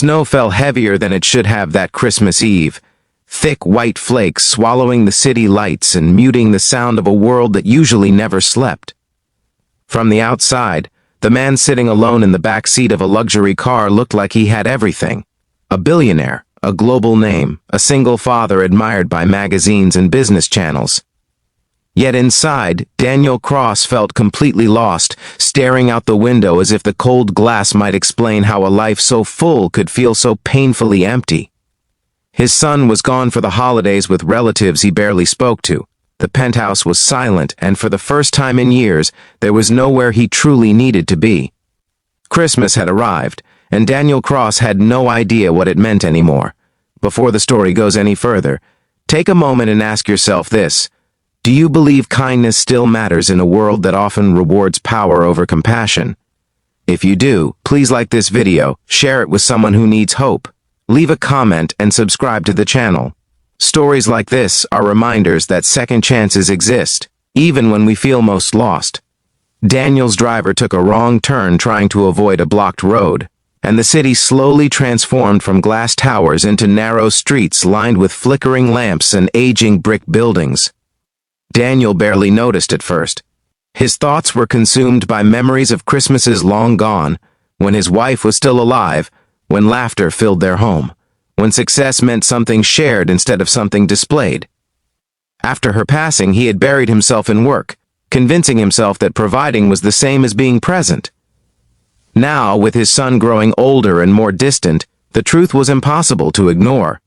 Snow fell heavier than it should have that Christmas Eve, thick white flakes swallowing the city lights and muting the sound of a world that usually never slept. From the outside, the man sitting alone in the back seat of a luxury car looked like he had everything. A billionaire, a global name, a single father admired by magazines and business channels. Yet inside, Daniel Cross felt completely lost, staring out the window as if the cold glass might explain how a life so full could feel so painfully empty. His son was gone for the holidays with relatives he barely spoke to. The penthouse was silent, and for the first time in years, there was nowhere he truly needed to be. Christmas had arrived, and Daniel Cross had no idea what it meant anymore. Before the story goes any further, take a moment and ask yourself this. Do you believe kindness still matters in a world that often rewards power over compassion? If you do, please like this video, share it with someone who needs hope, leave a comment, and subscribe to the channel. Stories like this are reminders that second chances exist, even when we feel most lost. Daniel's driver took a wrong turn trying to avoid a blocked road, and the city slowly transformed from glass towers into narrow streets lined with flickering lamps and aging brick buildings. Daniel barely noticed at first. His thoughts were consumed by memories of Christmases long gone, when his wife was still alive, when laughter filled their home, when success meant something shared instead of something displayed. After her passing, he had buried himself in work, convincing himself that providing was the same as being present. Now, with his son growing older and more distant, the truth was impossible to ignore.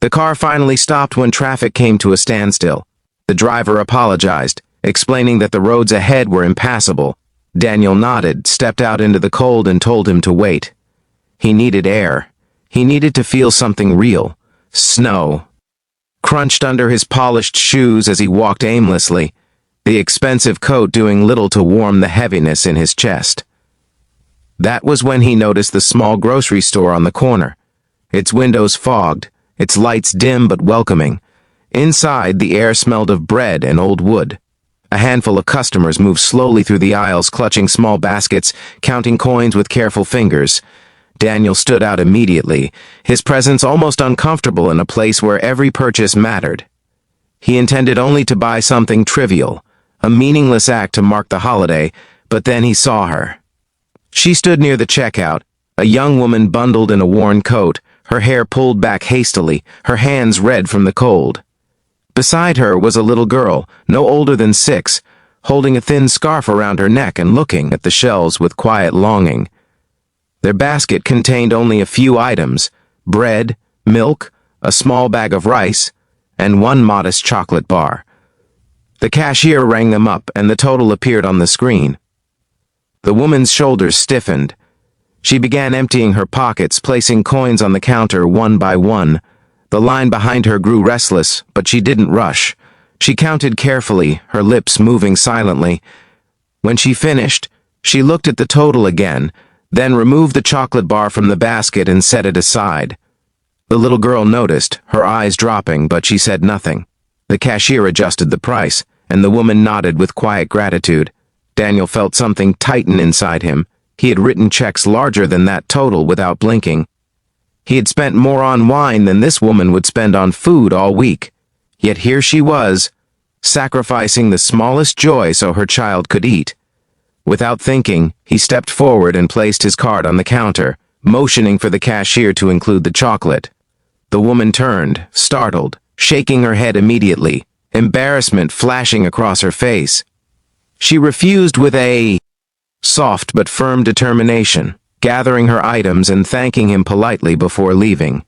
The car finally stopped when traffic came to a standstill. The driver apologized, explaining that the roads ahead were impassable. Daniel nodded, stepped out into the cold, and told him to wait. He needed air. He needed to feel something real. Snow crunched under his polished shoes as he walked aimlessly, the expensive coat doing little to warm the heaviness in his chest. That was when he noticed the small grocery store on the corner. Its windows fogged, its lights dim but welcoming. Inside, the air smelled of bread and old wood. A handful of customers moved slowly through the aisles, clutching small baskets, counting coins with careful fingers. Daniel stood out immediately, his presence almost uncomfortable in a place where every purchase mattered. He intended only to buy something trivial, a meaningless act to mark the holiday, but then he saw her. She stood near the checkout, a young woman bundled in a worn coat, her hair pulled back hastily, her hands red from the cold. Beside her was a little girl, no older than 6, holding a thin scarf around her neck and looking at the shelves with quiet longing. Their basket contained only a few items: bread, milk, a small bag of rice, and one modest chocolate bar. The cashier rang them up, and the total appeared on the screen. The woman's shoulders stiffened. She began emptying her pockets, placing coins on the counter one by one. The line behind her grew restless, but she didn't rush. She counted carefully, her lips moving silently. When she finished, she looked at the total again, then removed the chocolate bar from the basket and set it aside. The little girl noticed, her eyes dropping, but she said nothing. The cashier adjusted the price, and the woman nodded with quiet gratitude. Daniel felt something tighten inside him. He had written checks larger than that total without blinking. He had spent more on wine than this woman would spend on food all week. Yet here she was, sacrificing the smallest joy so her child could eat. Without thinking, he stepped forward and placed his card on the counter, motioning for the cashier to include the chocolate. The woman turned, startled, shaking her head immediately, embarrassment flashing across her face. She refused with a soft but firm determination, gathering her items and thanking him politely before leaving.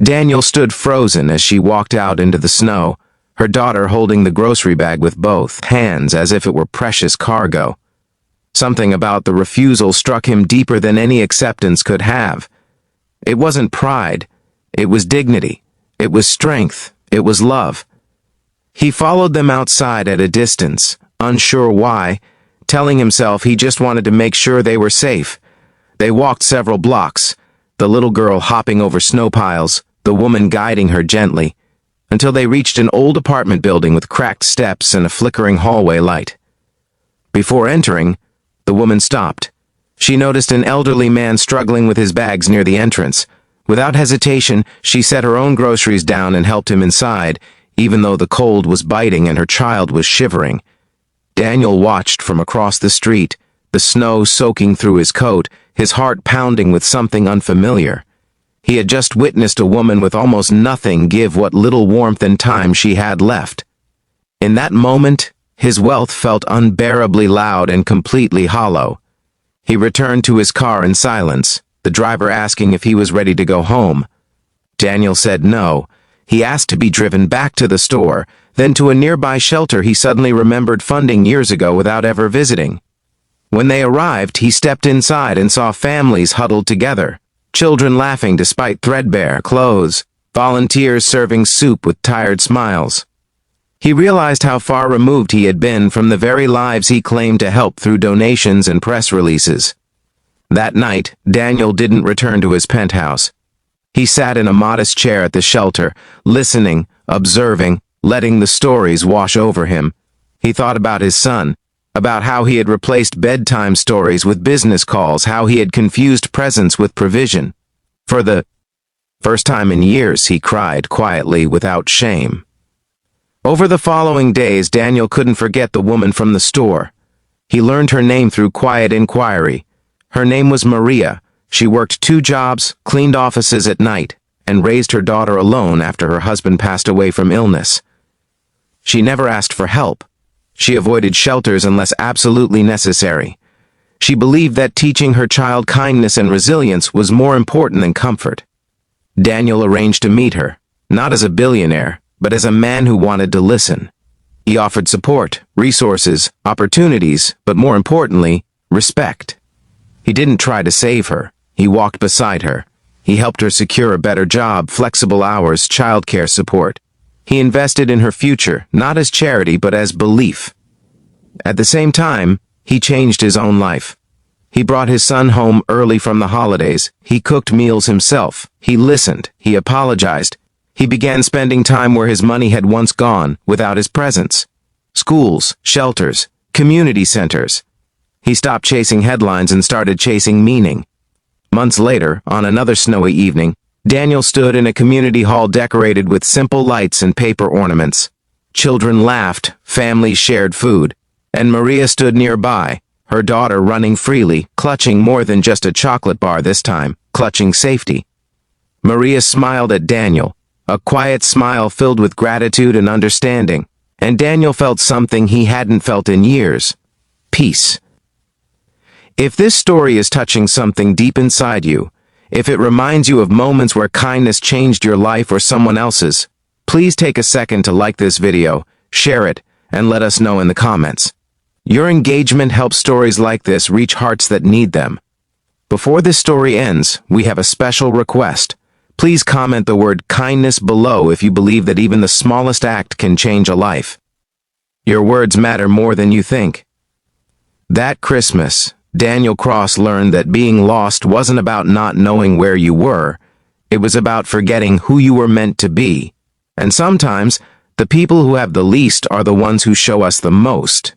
Daniel stood frozen as she walked out into the snow, her daughter holding the grocery bag with both hands as if it were precious cargo. Something about the refusal struck him deeper than any acceptance could have. It wasn't pride, it was dignity, it was strength, it was love. He followed them outside at a distance, unsure why, telling himself he just wanted to make sure they were safe. They walked several blocks, the little girl hopping over snow piles, the woman guiding her gently, until they reached an old apartment building with cracked steps and a flickering hallway light. Before entering, the woman stopped. She noticed an elderly man struggling with his bags near the entrance. Without hesitation, she set her own groceries down and helped him inside, even though the cold was biting and her child was shivering. Daniel watched from across the street, the snow soaking through his coat, his heart pounding with something unfamiliar. He had just witnessed a woman with almost nothing give what little warmth and time she had left. In that moment, his wealth felt unbearably loud and completely hollow. He returned to his car in silence, the driver asking if he was ready to go home. Daniel said no. He asked to be driven back to the store, then to a nearby shelter he suddenly remembered funding years ago without ever visiting. When they arrived, he stepped inside and saw families huddled together, children laughing despite threadbare clothes, volunteers serving soup with tired smiles. He realized how far removed he had been from the very lives he claimed to help through donations and press releases. That night, Daniel didn't return to his penthouse. He sat in a modest chair at the shelter, listening, observing, letting the stories wash over him. He thought about his son, about how he had replaced bedtime stories with business calls, how he had confused presents with provision. For the first time in years, he cried quietly without shame. Over the following days, Daniel couldn't forget the woman from the store. He learned her name through quiet inquiry. Her name was Maria. She worked 2 jobs, cleaned offices at night, and raised her daughter alone after her husband passed away from illness. She never asked for help. She avoided shelters unless absolutely necessary. She believed that teaching her child kindness and resilience was more important than comfort. Daniel arranged to meet her, not as a billionaire, but as a man who wanted to listen. He offered support, resources, opportunities, but more importantly, respect. He didn't try to save her. He walked beside her. He helped her secure a better job, flexible hours, childcare support. He invested in her future, not as charity, but as belief. At the same time, he changed his own life. He brought his son home early from the holidays. He cooked meals himself. He listened. He apologized. He began spending time where his money had once gone, without his presence. Schools, shelters, community centers. He stopped chasing headlines and started chasing meaning. Months later, on another snowy evening, Daniel stood in a community hall decorated with simple lights and paper ornaments. Children laughed, families shared food, and Maria stood nearby, her daughter running freely, clutching more than just a chocolate bar this time, clutching safety. Maria smiled at Daniel, a quiet smile filled with gratitude and understanding, and Daniel felt something he hadn't felt in years: peace. If this story is touching something deep inside you, if it reminds you of moments where kindness changed your life or someone else's, please take a second to like this video, share it, and let us know in the comments. Your engagement helps stories like this reach hearts that need them. Before this story ends, we have a special request. Please comment the word kindness below if you believe that even the smallest act can change a life. Your words matter more than you think. That Christmas, Daniel Cross learned that being lost wasn't about not knowing where you were. It was about forgetting who you were meant to be. And sometimes, the people who have the least are the ones who show us the most.